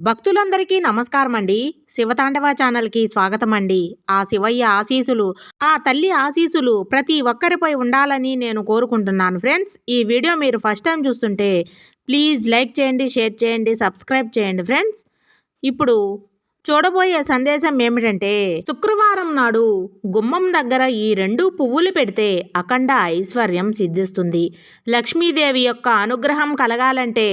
భక్తులందరికీ నమస్కారం అండి. శివతాండవ ఛానల్‌కి స్వాగతం అండి. ఆ శివయ్య ఆశీసులు, ఆ తల్లి ఆశీసులు ప్రతి ఒక్కరిపై ఉండాలని నేను కోరుకుంటున్నాను ఫ్రెండ్స్. ఈ వీడియో మీరు ఫస్ట్ టైం చూస్తుంటే ప్లీజ్ లైక్ చేయండి, షేర్ చేయండి, సబ్స్క్రైబ్ చేయండి ఫ్రెండ్స్. ఇప్పుడు చూడబోయే సందేశం ఏమిటంటే, శుక్రవారం నాడు గుమ్మం దగ్గర ఈ 2 పువ్వులు పెడితే అఖండ ఐశ్వర్యం సిద్ధిస్తుంది. లక్ష్మీదేవి యొక్క అనుగ్రహం కలగాలంటే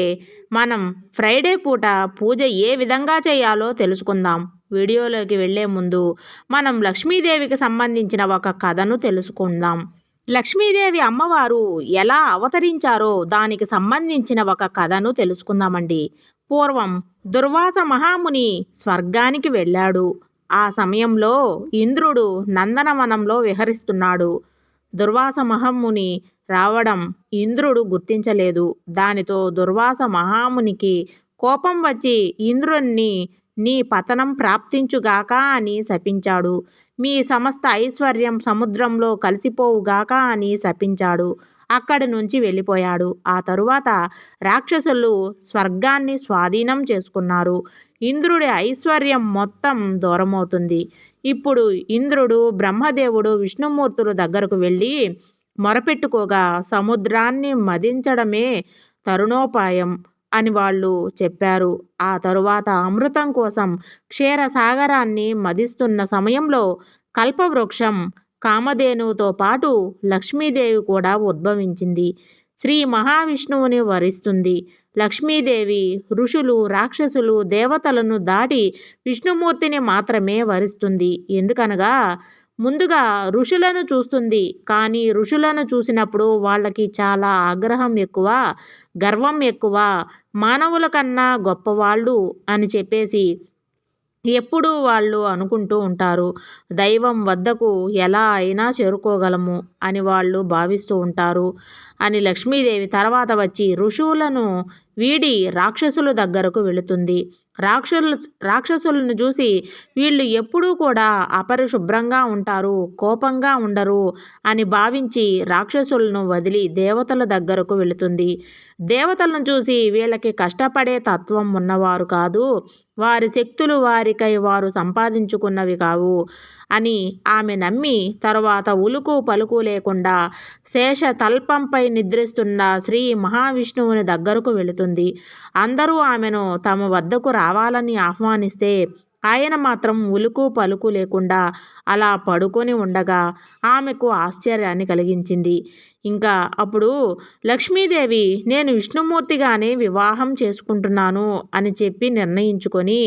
మనం ఫ్రైడే పూట పూజ ఏ విధంగా చేయాలో తెలుసుకుందాం. వీడియోలోకి వెళ్ళే ముందు మనం లక్ష్మీదేవికి సంబంధించిన ఒక కథను తెలుసుకుందాం. లక్ష్మీదేవి అమ్మవారు ఎలా అవతరించారో దానికి సంబంధించిన ఒక కథను తెలుసుకుందామండి. పూర్వం దుర్వాస మహాముని స్వర్గానికి వెళ్ళాడు. ఆ సమయంలో ఇంద్రుడు నందనవనంలో విహరిస్తున్నాడు. దుర్వాస మహాముని రావడం ఇంద్రుడు గుర్తించలేదు. దానితో దుర్వాస మహామునికి కోపం వచ్చి ఇంద్రుణ్ణి నీ పతనం ప్రాప్తించుగాక అని శపించాడు. మీ సమస్త ఐశ్వర్యం సముద్రంలో కలిసిపోవుగాక అని శపించాడు. అక్కడి నుంచి వెళ్ళిపోయాడు. ఆ తరువాత రాక్షసులు స్వర్గాన్ని స్వాధీనం చేసుకున్నారు. ఇంద్రుడి ఐశ్వర్యం మొత్తం దూరమవుతుంది. ఇప్పుడు ఇంద్రుడు, బ్రహ్మదేవుడు, విష్ణుమూర్తుల దగ్గరకు వెళ్ళి మొరపెట్టుకోగా సముద్రాన్ని మదించడమే తరుణోపాయం అని వాళ్ళు చెప్పారు. ఆ తరువాత అమృతం కోసం క్షీరసాగరాన్ని మదిస్తున్న సమయంలో కల్పవృక్షం కామధేనువుతో పాటు లక్ష్మీదేవి కూడా ఉద్భవించింది. శ్రీ మహావిష్ణువుని వరిస్తుంది. లక్ష్మీదేవి ఋషులు, రాక్షసులు, దేవతలను దాటి విష్ణుమూర్తిని మాత్రమే వరిస్తుంది. ఎందుకనగా ముందుగా ఋషులను చూస్తుంది. కానీ ఋషులను చూసినప్పుడు వాళ్ళకి చాలా ఆగ్రహం ఎక్కువ, గర్వం ఎక్కువ, మానవుల కన్నా గొప్పవాళ్ళు అని చెప్పేసి ఎప్పుడూ వాళ్ళు అనుకుంటూ ఉంటారు. దైవం వద్దకు ఎలా అయినా చేరుకోగలము అని వాళ్ళు భావిస్తూ ఉంటారు అని లక్ష్మీదేవి తర్వాత వచ్చి ఋషువులను వీడి రాక్షసుల దగ్గరకు వెళుతుంది. రాక్షసులను చూసి వీళ్ళు ఎప్పుడూ కూడా అపరిశుభ్రంగా ఉంటారు, కోపంగా ఉండరు అని భావించి రాక్షసులను వదిలి దేవతల దగ్గరకు వెళుతుంది. దేవతలను చూసి వీళ్ళకి కష్టపడే తత్వం ఉన్నవారు కాదు, వారి శక్తులు వారికై వారు సంపాదించుకున్నవి కావు అని ఆమె నమ్మి తరువాత ఉలుకు పలుకు లేకుండా శేషతల్పంపై నిద్రిస్తున్న శ్రీ మహావిష్ణువుని దగ్గరకు వెళుతుంది. అందరూ ఆమెను తమ వద్దకు రావాలని ఆహ్వానిస్తే ఆయన మాత్రం ఉలుకు పలుకు లేకుండా అలా పడుకొని ఉండగా ఆమెకు ఆశ్చర్యాన్ని కలిగించింది. ఇంకా అప్పుడు లక్ష్మీదేవి నేను విష్ణుమూర్తిగానే వివాహం చేసుకుంటున్నాను అని చెప్పి నిర్ణయించుకొని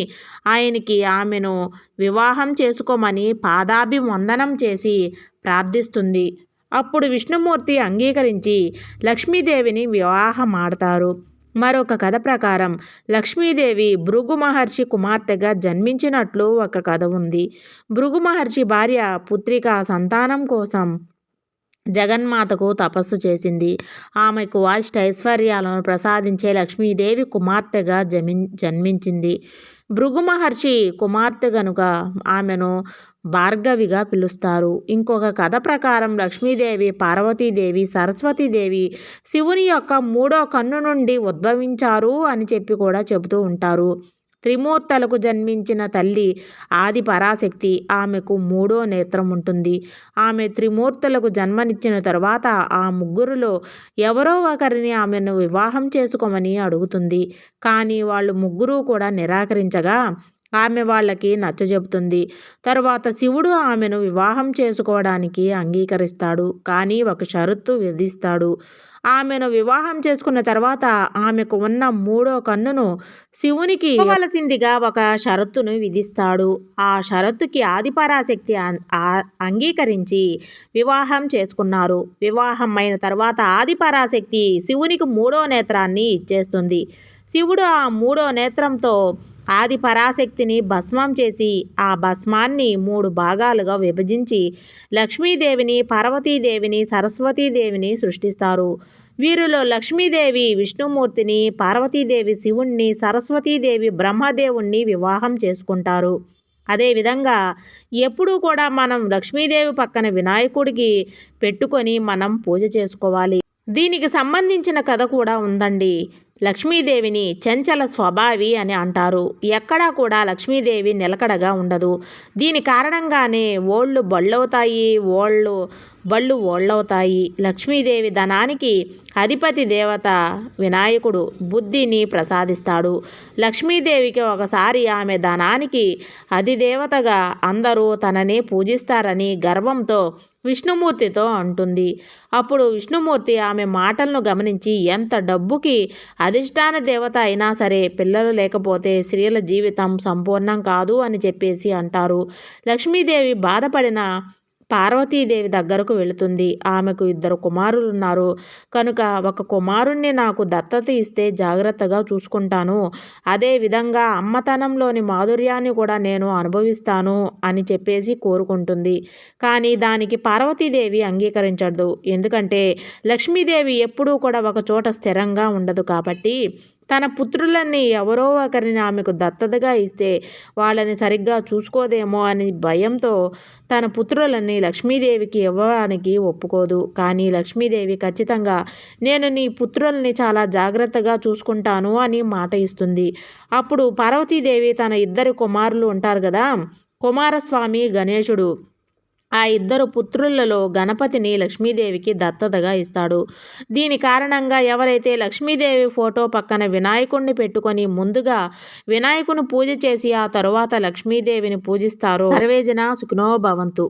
ఆయనకి ఆమెను వివాహం చేసుకోమని పాదాభివందనం చేసి ప్రార్థిస్తుంది. అప్పుడు విష్ణుమూర్తి అంగీకరించి లక్ష్మీదేవిని వివాహమాడతారు. మరొక కథ ప్రకారం లక్ష్మీదేవి భృగు మహర్షి కుమార్తెగా జన్మించినట్లు ఒక కథ ఉంది. భృగు మహర్షి భార్య పుత్రిక సంతానం కోసం జగన్మాతకు తపస్సు చేసింది. ఆమెకు అష్టైశ్వర్యాలను ప్రసాదించే లక్ష్మీదేవి కుమార్తెగా జన్మించింది. భృగు మహర్షి కుమార్తె గనుక ఆమెను భార్గవిగా పిలుస్తారు. ఇంకొక కథ ప్రకారం లక్ష్మీదేవి, పార్వతీదేవి, సరస్వతీదేవి శివుని యొక్క 3వ కన్ను నుండి ఉద్భవించారు అని చెప్పి కూడా చెబుతూ ఉంటారు. త్రిమూర్తులకు జన్మించిన తల్లి ఆది పరాశక్తి. ఆమెకు 3వ నేత్రం ఉంటుంది. ఆమె త్రిమూర్తులకు జన్మనిచ్చిన తరువాత ఆ ముగ్గురులో ఎవరో ఒకరిని ఆమెను వివాహం చేసుకోమని అడుగుతుంది. కానీ వాళ్ళు ముగ్గురు కూడా నిరాకరించగా ఆమె వాళ్ళకి నచ్చజెబుతుంది. తరువాత శివుడు ఆమెను వివాహం చేసుకోవడానికి అంగీకరిస్తాడు. కానీ ఒక షరతు విధిస్తాడు. ఆమెను వివాహం చేసుకున్న తర్వాత ఆమెకు ఉన్న 3వ కన్నును శివునికి ఇవ్వవలసిందిగా ఒక షరతును విధిస్తాడు. ఆ షరతుకి ఆదిపరాశక్తి అంగీకరించి వివాహం చేసుకున్నారు. వివాహం అయిన తర్వాత ఆదిపరాశక్తి శివునికి 3వ నేత్రాన్ని ఇచ్చేస్తుంది. శివుడు ఆ 3వ నేత్రంతో ఆది పరాశక్తిని భస్మం చేసి ఆ భస్మాన్ని 3 భాగాలుగా విభజించి లక్ష్మీదేవిని, పార్వతీదేవిని, సరస్వతీదేవిని సృష్టిస్తారు. వీరిలో లక్ష్మీదేవి విష్ణుమూర్తిని, పార్వతీదేవి శివుణ్ణి, సరస్వతీదేవి బ్రహ్మదేవుణ్ణి వివాహం చేసుకుంటారు. అదేవిధంగా ఎప్పుడూ కూడా మనం లక్ష్మీదేవి పక్కన వినాయకుడికి పెట్టుకొని మనం పూజ చేసుకోవాలి. దీనికి సంబంధించిన కథ కూడా ఉందండి. లక్ష్మీదేవిని చంచల స్వభావి అని అంటారు. ఎక్కడా కూడా లక్ష్మీదేవి నిలకడగా ఉండదు. దీని కారణంగానే ఓళ్ళు బళ్ళవుతాయి, బళ్ళు ఓళ్ళవుతాయి. లక్ష్మీదేవి ధనానికి అధిపతి దేవత వినాయకుడు బుద్ధిని ప్రసాదిస్తాడు. లక్ష్మీదేవికి ఒకసారి ఆమె ధనానికి అధిదేవతగా అందరూ తననే పూజిస్తారని గర్వంతో విష్ణుమూర్తితో అంటుంది. అప్పుడు విష్ణుమూర్తి ఆమె మాటలను గమనించి ఎంత డబ్బుకి అధిష్టాన దేవత అయినా సరే పిల్లలు లేకపోతే స్త్రీల జీవితం సంపూర్ణం కాదు అని చెప్పేసి అంటారు. లక్ష్మీదేవి బాధపడిన పార్వతీదేవి దగ్గరకు వెళుతుంది. ఆమెకు 2 కుమారులున్నారు కనుక ఒక కుమారుణ్ణి నాకు దత్తత ఇస్తే జాగ్రత్తగా చూసుకుంటాను. అదే విధంగా అమ్మతనంలోని మాధుర్యాన్ని కూడా నేను అనుభవిస్తాను అని చెప్పేసి కోరుకుంటుంది. కానీ దానికి పార్వతీదేవి అంగీకరించదు. ఎందుకంటే లక్ష్మీదేవి ఎప్పుడూ కూడా ఒక చోట స్థిరంగా ఉండదు కాబట్టి తన పుత్రులన్నీ ఎవరో ఒకరిని ఆమెకు దత్తతగా ఇస్తే వాళ్ళని సరిగ్గా చూసుకోదేమో అని భయంతో తన పుత్రులని లక్ష్మీదేవికి ఇవ్వడానికి ఒప్పుకోదు. కానీ లక్ష్మీదేవి ఖచ్చితంగా నేను నీ పుత్రుల్ని చాలా జాగ్రత్తగా చూసుకుంటాను అని మాట ఇస్తుంది. అప్పుడు పార్వతీదేవి తన 2 కుమారులు ఉంటారు కదా, కుమారస్వామి, గణేశుడు, ఆ 2 పుత్రులలో గణపతిని లక్ష్మీదేవికి దత్తతగా ఇస్తాడు. దీని కారణంగా ఎవరైతే లక్ష్మీదేవి ఫోటో పక్కన వినాయకుడిని పెట్టుకొని ముందుగా వినాయకుని పూజ చేసి ఆ తరువాత లక్ష్మీదేవిని పూజిస్తారో సర్వేజన సుఖినో భవంతు.